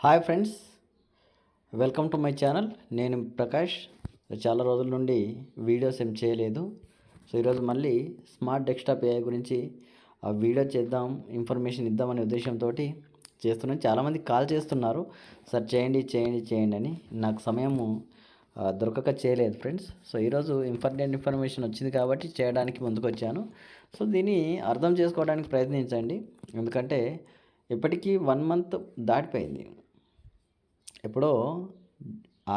Hi friends, welcome to my channel. నేను ప్రకాష్. చాలా రోజుల నుండి వీడియోస్ ఏం చేయలేదు. ఈరోజు మళ్ళీ స్మార్ట్ డెస్క్టాప్ ఏఐ గురించి ఆ వీడియో చేద్దాం, ఇన్ఫర్మేషన్ ఇద్దామనే ఉద్దేశంతో చేస్తున్నాను. చాలామంది కాల్ చేస్తున్నారు, సార్ చేయండి చేయండి చేయండి అని. నాకు సమయము దొరకక చేయలేదు ఫ్రెండ్స్. ఈరోజు ఇంపార్టెంట్ ఇన్ఫర్మేషన్ వచ్చింది కాబట్టి చేయడానికి ముందుకు వచ్చాను. దీన్ని అర్థం చేసుకోవడానికి ప్రయత్నించండి, ఎందుకంటే ఇప్పటికీ 1 మంత్ దాటిపోయింది. ఎప్పుడో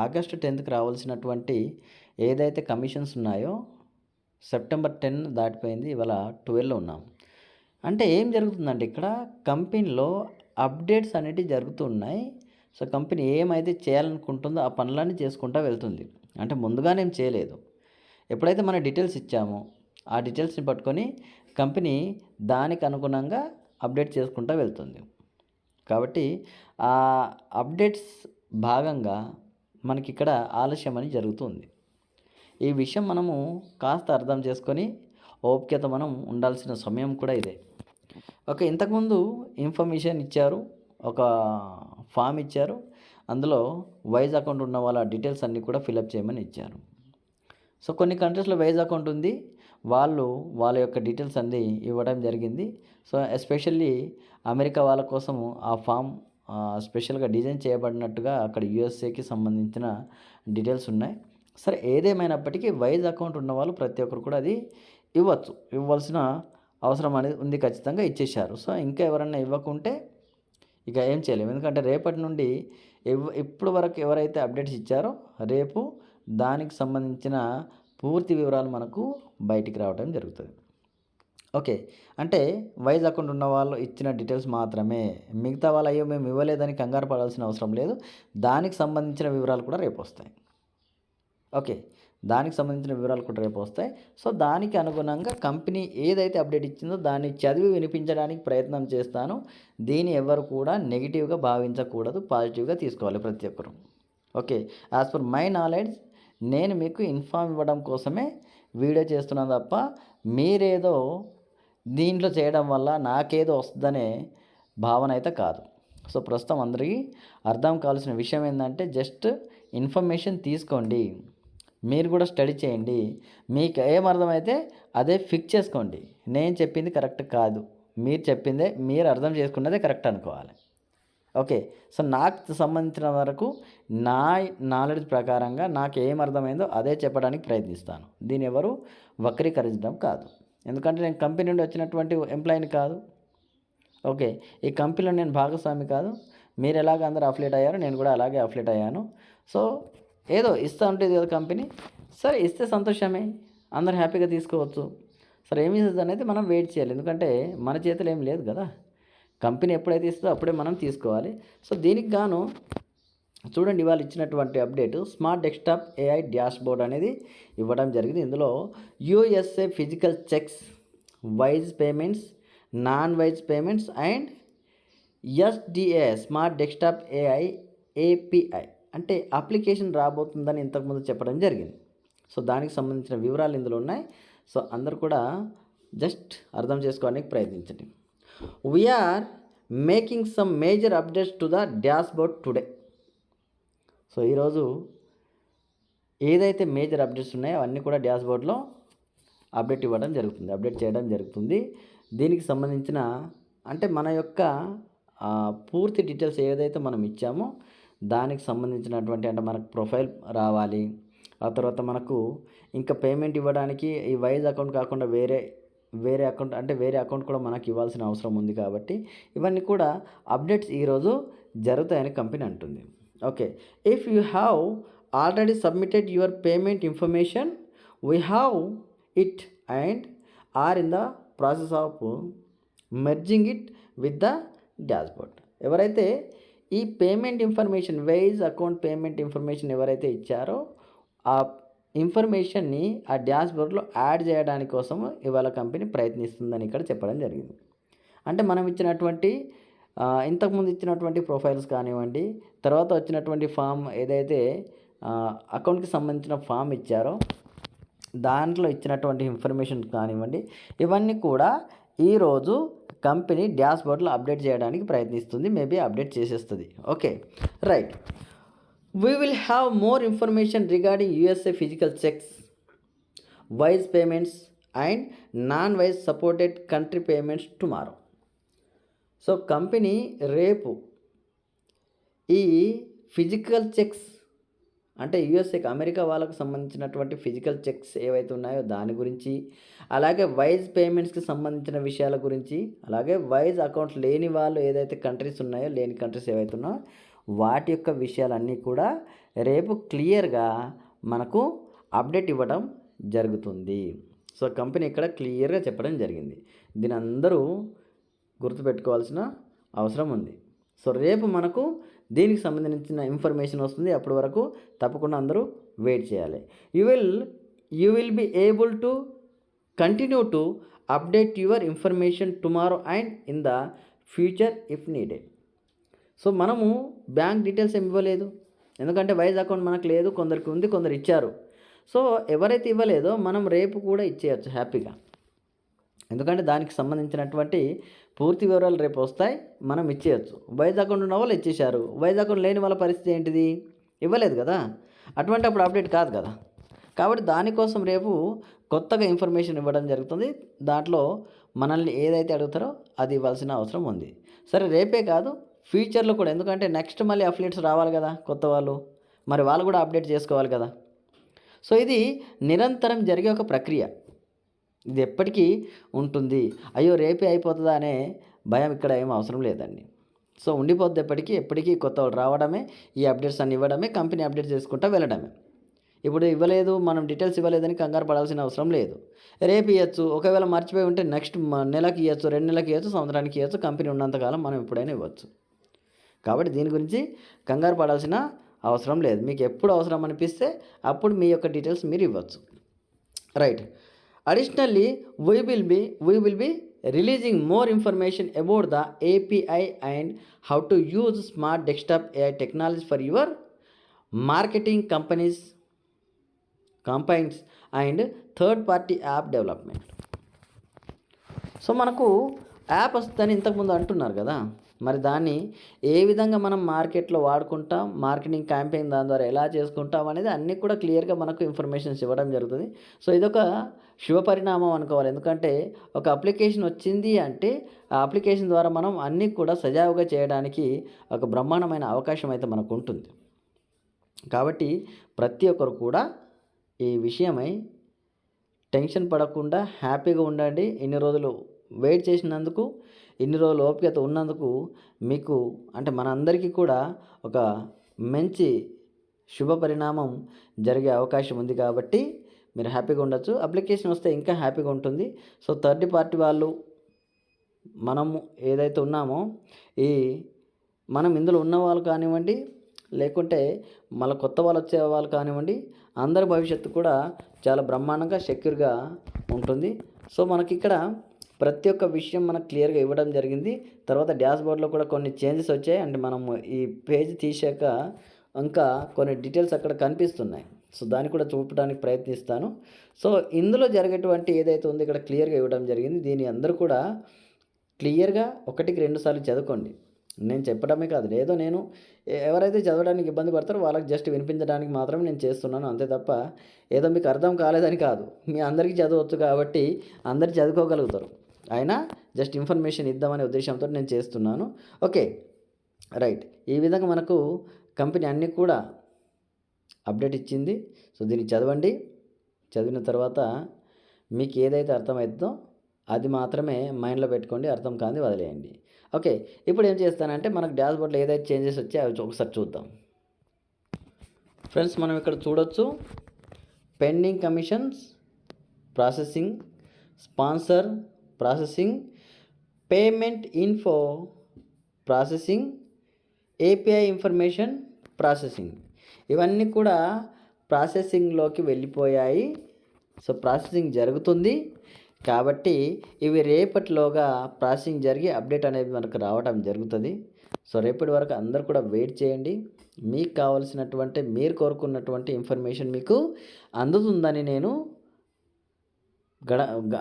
ఆగస్టు 10కి రావాల్సినటువంటి ఏదైతే కమిషన్స్ ఉన్నాయో సెప్టెంబర్ 10 దాటిపోయింది, ఇవాళ 12లో ఉన్నాం. అంటే ఏం జరుగుతుందంటే ఇక్కడ కంపెనీలో అప్డేట్స్ అనేటివి జరుగుతున్నాయి. కంపెనీ ఏమైతే చేయాలనుకుంటుందో ఆ పనులన్నీ చేసుకుంటూ వెళ్తుంది. అంటే ముందుగానే ఏం చేయలేదు. ఎప్పుడైతే మన డీటెయిల్స్ ఇచ్చామో ఆ డీటెయిల్స్ని పట్టుకొని కంపెనీ దానికి అనుగుణంగా అప్డేట్ చేసుకుంటూ వెళ్తుంది. కాబట్టి ఆ అప్డేట్స్ భాగంగా మనకి ఇక్కడ ఆలస్యం అని జరుగుతుంది. ఈ విషయం మనము కాస్త అర్థం చేసుకొని ఓపికత మనం ఉండాల్సిన సమయం కూడా ఇదే. ఇంతకుముందు ఇన్ఫర్మేషన్ ఇచ్చారు, ఒక ఫామ్ ఇచ్చారు, అందులో వైజ్ అకౌంట్ ఉన్న వాళ్ళ డీటెయిల్స్ అన్నీ కూడా ఫిలప్ చేయమని ఇచ్చారు. కొన్ని కంట్రీస్లో వైజ్ అకౌంట్ ఉంది, వాళ్ళ యొక్క డీటెయిల్స్ అన్నీ ఇవ్వడం జరిగింది. ఎస్పెషల్లీ అమెరికా వాళ్ళ కోసము ఆ ఫామ్ స్పెషల్గా డిజైన్ చేయబడినట్టుగా అక్కడ యూఎస్ఏకి సంబంధించిన డీటెయిల్స్ ఉన్నాయి. సరే, ఏదేమైనప్పటికీ వైజ్ అకౌంట్ ఉన్న వాళ్ళు ప్రతి ఒక్కరు కూడా అది ఇవ్వాల్సిన అవసరం అనేది ఉంది, ఖచ్చితంగా ఇచ్చేశారు. ఇంకా ఎవరన్నా ఇవ్వకుంటే ఇక ఏం చేయలేము, ఎందుకంటే రేపటి నుండి ఇప్పుడు వరకు ఎవరైతే అప్డేట్స్ ఇచ్చారో రేపు దానికి సంబంధించిన పూర్తి వివరాలు మనకు బయటికి రావడం జరుగుతుంది. అంటే వైజ్ అకౌంట్ ఉన్న వాళ్ళు ఇచ్చిన డీటెయిల్స్ మాత్రమే, మిగతా వాళ్ళు అయ్యో మేము ఇవ్వలేదని కంగారు పడాల్సిన అవసరం లేదు. దానికి సంబంధించిన వివరాలు కూడా రేపు వస్తాయి. దానికి సంబంధించిన వివరాలు కూడా రేపు వస్తాయి. దానికి అనుగుణంగా కంపెనీ ఏదైతే అప్డేట్ ఇచ్చిందో దాన్ని చదివి వినిపించడానికి ప్రయత్నం చేస్తాను. దీన్ని ఎవరు కూడా నెగిటివ్గా భావించకూడదు, పాజిటివ్గా తీసుకోవాలి ప్రతి ఒక్కరు. యాజ్ పర్ మై నాలెడ్జ్ నేను మీకు ఇన్ఫార్మ్ ఇవ్వడం కోసమే వీడియో చేస్తున్నాను తప్ప మీరేదో దీంట్లో చేయడం వల్ల నాకేదో వస్తుందనే భావన అయితే కాదు. ప్రస్తుతం అందరికీ అర్థం కావాల్సిన విషయం ఏంటంటే జస్ట్ ఇన్ఫర్మేషన్ తీసుకోండి, మీరు కూడా స్టడీ చేయండి, మీకు ఏమర్థమైతే అదే ఫిక్స్ చేసుకోండి. నేను చెప్పింది కరెక్ట్ కాదు, మీరు చెప్పిందే మీరు అర్థం చేసుకున్నదే కరెక్ట్ అనుకోవాలి. నాకు సంబంధించిన వరకు నా నాలెడ్జ్ ప్రకారంగా నాకు ఏం అర్థమైందో అదే చెప్పడానికి ప్రయత్నిస్తాను. దీన్ని ఎవరు వక్రీకరించడం కాదు, ఎందుకంటే నేను కంపెనీ నుండి వచ్చినటువంటి ఎంప్లాయీని కాదు. ఈ కంపెనీలో నేను భాగస్వామి కాదు. మీరు ఎలాగ అందరూ అఫిలియేట్ అయ్యారో నేను కూడా అలాగే అఫిలియేట్ అయ్యాను. ఏదో ఇస్తూ ఉంటుంది కదా కంపెనీ, సరే ఇస్తే సంతోషమే, అందరు హ్యాపీగా తీసుకోవచ్చు. ఏమి ఇస్తుంది అనేది మనం వెయిట్ చేయాలి, ఎందుకంటే మన చేతిలో ఏం లేదు కదా. కంపెనీ ఎప్పుడైతే ఇస్తుందో అప్పుడే మనం తీసుకోవాలి. దీనికి గాను చూడండి, ఇవాళ ఇచ్చినటువంటి update smart desktop AI dashboard అనేది ఇవ్వడం జరిగింది. ఇందులో USA physical checks, wise payments, non wise payments and SDA smart desktop AI API అంటే అప్లికేషన్ రాబోతుందని ఇంతకుముందు చెప్పడం జరిగింది. దానికి సంబంధించిన వివరాలు ఇందులో ఉన్నాయి. అందరూ కూడా జస్ట్ అర్థం చేసుకోవడానికి ప్రయత్నించండి. We are making some major updates to the dashboard today. ఈరోజు ఏదైతే మేజర్ అప్డేట్స్ ఉన్నాయో అవన్నీ కూడా డాష్బోర్డ్లో అప్డేట్ చేయడం జరుగుతుంది. దీనికి సంబంధించిన అంటే మన యొక్క పూర్తి డీటెయిల్స్ ఏదైతే మనం ఇచ్చామో దానికి సంబంధించినటువంటి, అంటే మనకు ప్రొఫైల్ రావాలి, ఆ తర్వాత మనకు ఇంకా పేమెంట్ ఇవ్వడానికి ఈ వైజ్ అకౌంట్ కాకుండా వేరే అకౌంట్, అంటే వేరే అకౌంట్ కూడా మనకు ఇవ్వాల్సిన అవసరం ఉంది. కాబట్టి ఇవన్నీ కూడా అప్డేట్స్ ఈరోజు జరుగుతాయని కంపెనీ అంటుంది. If you have already submitted your payment information we have it and are in the process of merging it with the dashboard. ఎవరైతే ఈ payment information, Wise account payment information ఎవరైతే ఇచ్చారో ఆ ఇన్ఫర్మేషన్ని ఆ డాష్బోర్డ్లో యాడ్ చేయడానికి కోసం ఇవాళ కంపెనీ ప్రయత్నిస్తుందని ఇక్కడ చెప్పడం జరిగింది. అంటే మనం ఇచ్చినటువంటి ఇంతకుముందు ఇచ్చినటువంటి ప్రొఫైల్స్ కానివ్వండి, తర్వాత వచ్చినటువంటి ఫామ్ ఏదైతే అకౌంట్కి సంబంధించిన ఫామ్ ఇచ్చారో దాంట్లో ఇచ్చినటువంటి ఇన్ఫర్మేషన్ కానివ్వండి, ఇవన్నీ కూడా ఈరోజు కంపెనీ డాష్బోర్డ్లో అప్డేట్ చేయడానికి ప్రయత్నిస్తుంది, మేబీ అప్డేట్ చేసేస్తుంది. Okay, right. We will have more information regarding USA physical checks, wise payments and non-wise supported country payments tomorrow. So company రేపు ఈ ఫిజికల్ చెక్స్ అంటే యూఎస్ఏకి అమెరికా వాళ్ళకు సంబంధించినటువంటి ఫిజికల్ చెక్స్ ఏవైతే ఉన్నాయో దాని గురించి, అలాగే వైజ్ పేమెంట్స్కి సంబంధించిన విషయాల గురించి, అలాగే వైజ్ అకౌంట్స్ లేని వాళ్ళు ఏదైతే కంట్రీస్ ఉన్నాయో, లేని కంట్రీస్ ఏవైతే ఉన్నాయో వాటి యొక్క విషయాలన్నీ కూడా రేపు క్లియర్గా మనకు అప్డేట్ ఇవ్వడం జరుగుతుంది. సో కంపెనీ ఇక్కడ క్లియర్గా చెప్పడం జరిగింది. దీని అందరూ గుర్తుపెట్టుకోవాల్సిన అవసరం ఉంది. సో రేపు మనకు దీనికి సంబంధించిన ఇన్ఫర్మేషన్ వస్తుంది. అప్పటి వరకు తప్పకుండా అందరూ వెయిట్ చేయాలి. You will be able to continue to update your information tomorrow and in the future if needed. So మనము బ్యాంక్ డీటెయిల్స్ ఏమి ఇవ్వలేదు, ఎందుకంటే వైజ్ అకౌంట్ మనకు లేదు, కొందరికి ఉంది, కొందరు ఇచ్చారు. సో ఎవరైతే ఇవ్వలేదో మనం రేపు కూడా ఇచ్చేయచ్చు హ్యాపీగా, ఎందుకంటే దానికి సంబంధించినటువంటి పూర్తి వివరాలు రేపు వస్తాయి, మనం ఇచ్చేయచ్చు. వైజ్ అకౌంట్ ఉన్న వాళ్ళు ఇచ్చేశారు, వైజ్ అకౌంట్ లేని వాళ్ళ పరిస్థితి ఏంటిది? ఇవ్వలేదు కదా, అటువంటి అప్పుడు అప్డేట్ కాదు కదా. కాబట్టి దానికోసం రేపు కొత్తగా ఇన్ఫర్మేషన్ ఇవ్వడం జరుగుతుంది. దాంట్లో మనల్ని ఏదైతే అడుగుతారో అది ఇవ్వాల్సిన అవసరం ఉంది. సరే రేపే కాదు, ఫ్యూచర్లో కూడా, ఎందుకంటే నెక్స్ట్ మళ్ళీ అఫిలియేట్స్ రావాలి కదా కొత్త వాళ్ళు, మరి వాళ్ళు కూడా అప్డేట్ చేసుకోవాలి కదా. సో ఇది నిరంతరం జరిగే ఒక ప్రక్రియ, ఇది ఎప్పటికీ ఉంటుంది. అయ్యో రేపే అయిపోతుందా అనే భయం ఇక్కడ ఏం అవసరం లేదండి. సో ఉండిపోద్ది ఎప్పటికీ కొత్త వాళ్ళు రావడమే, ఈ అప్డేట్స్ అన్ని ఇవ్వడమే, కంపెనీ అప్డేట్ చేసుకుంటూ వెళ్ళడమే. ఇప్పుడు ఇవ్వలేదు, మనం డీటెయిల్స్ ఇవ్వలేదని కంగారు పడాల్సిన అవసరం లేదు. రేపు ఇవ్వచ్చు, ఒకవేళ మర్చిపోయి ఉంటే నెక్స్ట్ నెలకి ఇవ్వచ్చు, 2 నెలలకి ఇవ్వచ్చు, సంవత్సరానికి ఇవ్వచ్చు, కంపెనీ ఉన్నంతకాలం మనం ఎప్పుడైనా ఇవ్వచ్చు. కాబట్టి దీని గురించి కంగారు పడాల్సిన అవసరం లేదు. మీకు ఎప్పుడు అవసరం అనిపిస్తే అప్పుడు మీ యొక్క డీటెయిల్స్ మీరు ఇవ్వచ్చు. Right. Additionally we will be releasing more information about the API and how to use smart desktop AI technology for your marketing campaigns and third party app development. So మనకు యాప్ వస్తుందని ఇంతకుముందు అంటున్నారు కదా, మరి దాన్ని ఏ విధంగా మనం మార్కెట్లో వాడుకుంటాం, మార్కెటింగ్ క్యాంపెయిన్ దాని ద్వారా ఎలా చేసుకుంటాం అనేది అన్నీ కూడా క్లియర్గా మనకు ఇన్ఫర్మేషన్స్ ఇవ్వడం జరుగుతుంది. సో ఇదొక శుభపరిణామం అనుకోవాలి, ఎందుకంటే ఒక అప్లికేషన్ వచ్చింది అంటే ఆ అప్లికేషన్ ద్వారా మనం అన్నీ కూడా సజావుగా చేయడానికి ఒక బ్రహ్మాండమైన అవకాశం అయితే మనకు ఉంటుంది. కాబట్టి ప్రతి ఒక్కరు కూడా ఈ విషయమై టెన్షన్ పడకుండా హ్యాపీగా ఉండండి. ఇన్ని రోజులు వెయిట్ చేసినందుకు, ఇన్ని రోజులు ఓపికత ఉన్నందుకు మీకు అంటే మనందరికీ కూడా ఒక మంచి శుభ పరిణామం జరిగే అవకాశం ఉంది. కాబట్టి మీరు హ్యాపీగా ఉండొచ్చు. అప్లికేషన్ వస్తే ఇంకా హ్యాపీగా ఉంటుంది. సో థర్డ్ పార్టీ వాళ్ళు మనము ఏదైతే ఉన్నామో మనం ఇందులో ఉన్న వాళ్ళు కానివ్వండి, లేకుంటే మళ్ళీ కొత్త వాళ్ళు వచ్చే వాళ్ళు కానివ్వండి, అందరి భవిష్యత్తు కూడా చాలా బ్రహ్మాండంగా సెక్యూర్గా ఉంటుంది. సో మనకి ఇక్కడ ప్రతి ఒక్క విషయం మనకు క్లియర్గా ఇవ్వడం జరిగింది. తర్వాత డాష్బోర్డ్లో కూడా కొన్ని చేంజెస్ వచ్చాయి, అంటే మనము ఈ పేజ్ తీసాక ఇంకా కొన్ని డీటెయిల్స్ అక్కడ కనిపిస్తున్నాయి. సో దాన్ని కూడా చూపడానికి ప్రయత్నిస్తాను. సో ఇందులో జరిగేటువంటి ఏదైతే ఉందో ఇక్కడ క్లియర్గా ఇవ్వడం జరిగింది. దీన్ని అందరూ కూడా క్లియర్గా 1కి 2 సార్లు చదువుకోండి. నేను చెప్పడమే కాదు, లేదో నేను ఎవరైతే చదవడానికి ఇబ్బంది పడతారో వాళ్ళకి జస్ట్ వినిపించడానికి మాత్రమే నేను చేస్తున్నాను, అంతే తప్ప ఏదో మీకు అర్థం కాలేదని కాదు. మీ అందరికీ చదవచ్చు కాబట్టి అందరు చదువుకోగలుగుతారు, అయినా జస్ట్ ఇన్ఫర్మేషన్ ఇద్దామనే ఉద్దేశంతో నేను చేస్తున్నాను. Okay, right. ఈ విధంగా మనకు కంపెనీ అన్నీ కూడా అప్డేట్ ఇచ్చింది. సో దీన్ని చదవండి. చదివిన తర్వాత మీకు ఏదైతే అర్థమవుతుందో అది మాత్రమే మైండ్లో పెట్టుకోండి, అర్థం కాని వదిలేయండి. ఓకే, ఇప్పుడు ఏం చేస్తానంటే మనకు డాష్బోర్డ్లో ఏదైతే చేంజెస్ వచ్చాయో అవి ఒకసారి చూద్దాం. ఫ్రెండ్స్, మనం ఇక్కడ చూడొచ్చు pending commissions processing, sponsor processing, payment info processing, API information processing, ఇవన్నీ కూడా ప్రాసెసింగ్లోకి వెళ్ళిపోయాయి. సో ప్రాసెసింగ్ జరుగుతుంది కాబట్టి ఇవి రేపటిలోగా ప్రాసెసింగ్ జరిగి అప్డేట్ అనేది మనకు రావడం జరుగుతుంది. సో రేపటి వరకు అందరూ కూడా వెయిట్ చేయండి. మీకు కావాల్సినటువంటి, మీరు కోరుకున్నటువంటి ఇన్ఫర్మేషన్ మీకు అందుతుందని నేను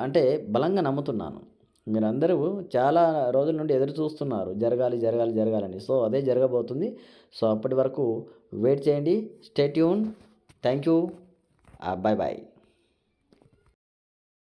అంటే బలంగా నమ్ముతున్నాను. మీరందరూ చాలా రోజుల నుండి ఎదురు చూస్తున్నారు. జరగాలి, జరగాలి, జరగాలని. సో, అదే జరగబోతుంది. సో, అప్పటి వరకు వెయిట్ చేయండి. Stay tune. Thank you. Bye bye.